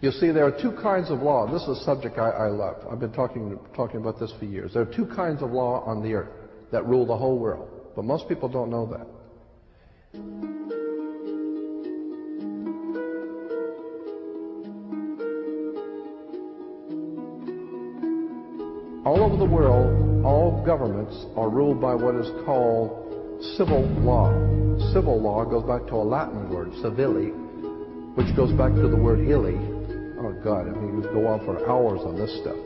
You see, there are two kinds of law. This is a subject I love. I've been talking about this for years. There are two kinds of law on the earth that rule the whole world, but most people don't know that. All over the world, all governments are ruled by what is called civil law. Civil law goes back to a Latin word, civili, which goes back to the word illy. Oh God, I mean, we could go on for hours on this stuff.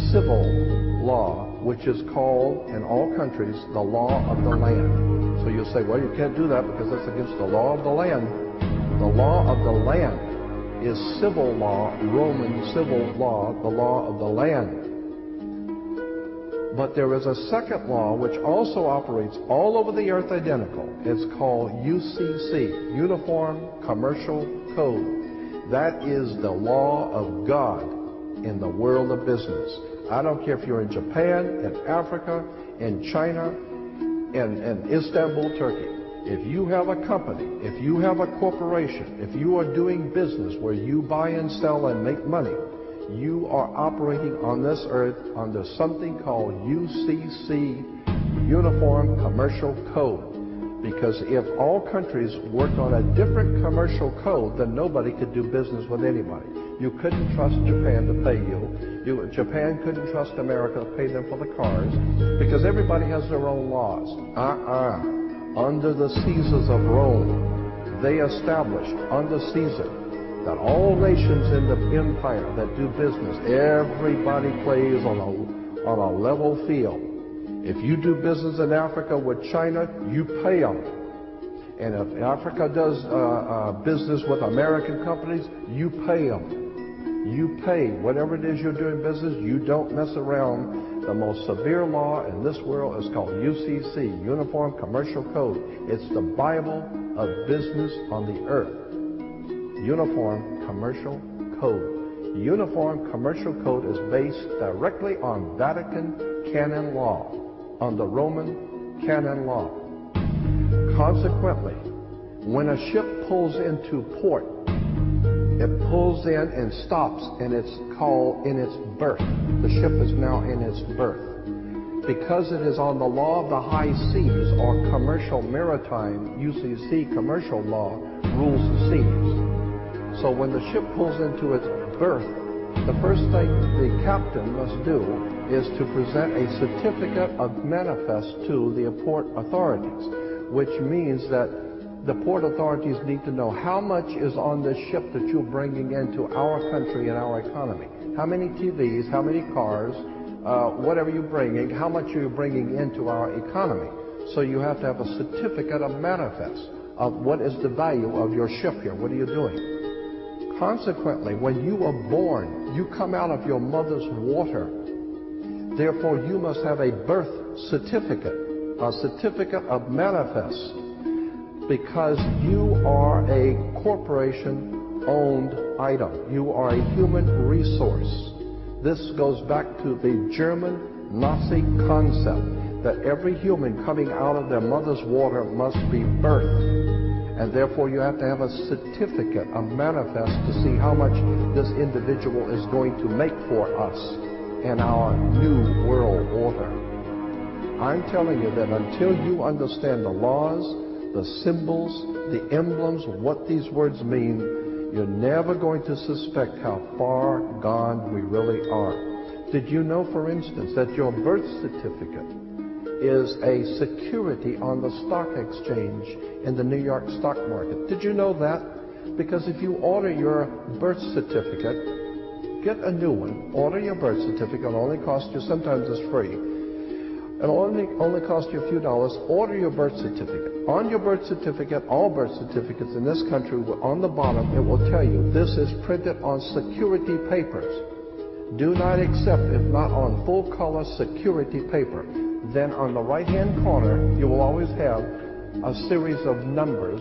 Civil law, which is called in all countries the law of the land. So you'll say, well, you can't do that because that's against the law of the land. The law of the land is civil law, Roman civil law, the law of the land. But there is a second law which also operates all over the earth identical. It's called UCC, Uniform Commercial Code. That is the law of God in the world of business. I don't care if you're in Japan, in Africa, in China, in Istanbul, Turkey. If you have a company, if you have a corporation, if you are doing business where you buy and sell and make money, you are operating on this earth under something called UCC, Uniform Commercial Code. Because if all countries worked on a different commercial code, then nobody could do business with anybody. You couldn't trust Japan to pay you. Japan couldn't trust America to pay them for the cars, because everybody has their own laws. Under the Caesars of Rome, they established under Caesar that all nations in the empire that do business, everybody plays on a level field. If you do business in Africa with China, you pay them. And if Africa does business with American companies, you pay them. You pay whatever it is you're doing business. You don't mess around. The most severe law in this world is called UCC, Uniform Commercial Code. It's the Bible of business on the earth. Uniform Commercial Code. Uniform Commercial Code is based directly on Vatican canon law, on the Roman canon law. Consequently, when a ship pulls into port, it pulls in and stops, and it's called in its berth. The ship is now in its berth. Because it is on the law of the high seas, or commercial maritime, UCC commercial law, rules the seas. So when the ship pulls into its berth, the first thing the captain must do is to present a certificate of manifest to the port authorities, which means that the port authorities need to know how much is on this ship that you're bringing into our country and our economy. How many TVs, how many cars, whatever you're bringing, how much are you bringing into our economy. So you have to have a certificate of manifest of what is the value of your ship here. What are you doing? Consequently, when you are born, you come out of your mother's water. Therefore, you must have a birth certificate, a certificate of manifest, because you are a corporation-owned item. You are a human resource. This goes back to the German Nazi concept that every human coming out of their mother's water must be birthed. And therefore you have to have a certificate, a manifest, to see how much this individual is going to make for us in our new world order. I'm telling you that until you understand the laws, the symbols, the emblems, what these words mean, you're never going to suspect how far gone we really are. Did you know, for instance, that your birth certificate is a security on the stock exchange in the New York stock market? Did you know that? Because if you order your birth certificate, get a new one, order your birth certificate, it'll only cost you, sometimes it's free, it'll only cost you a few dollars. Order your birth certificate. On your birth certificate, all birth certificates in this country, on the bottom, it will tell you this is printed on security papers. Do not accept if not on full color security paper. Then on the right-hand corner, you will always have a series of numbers,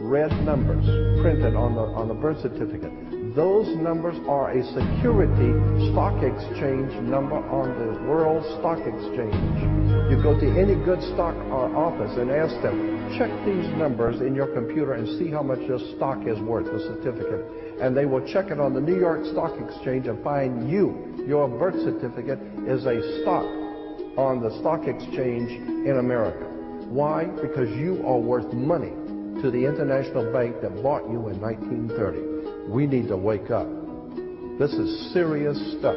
red numbers, printed on the birth certificate. Those numbers are a security stock exchange number on the World Stock Exchange. You go to any good stock office and ask them, check these numbers in your computer and see how much your stock is worth, the certificate. And they will check it on the New York Stock Exchange and find your birth certificate is a stock on the stock exchange in America. Why? Because you are worth money to the international bank that bought you in 1930. We need to wake up. This is serious stuff.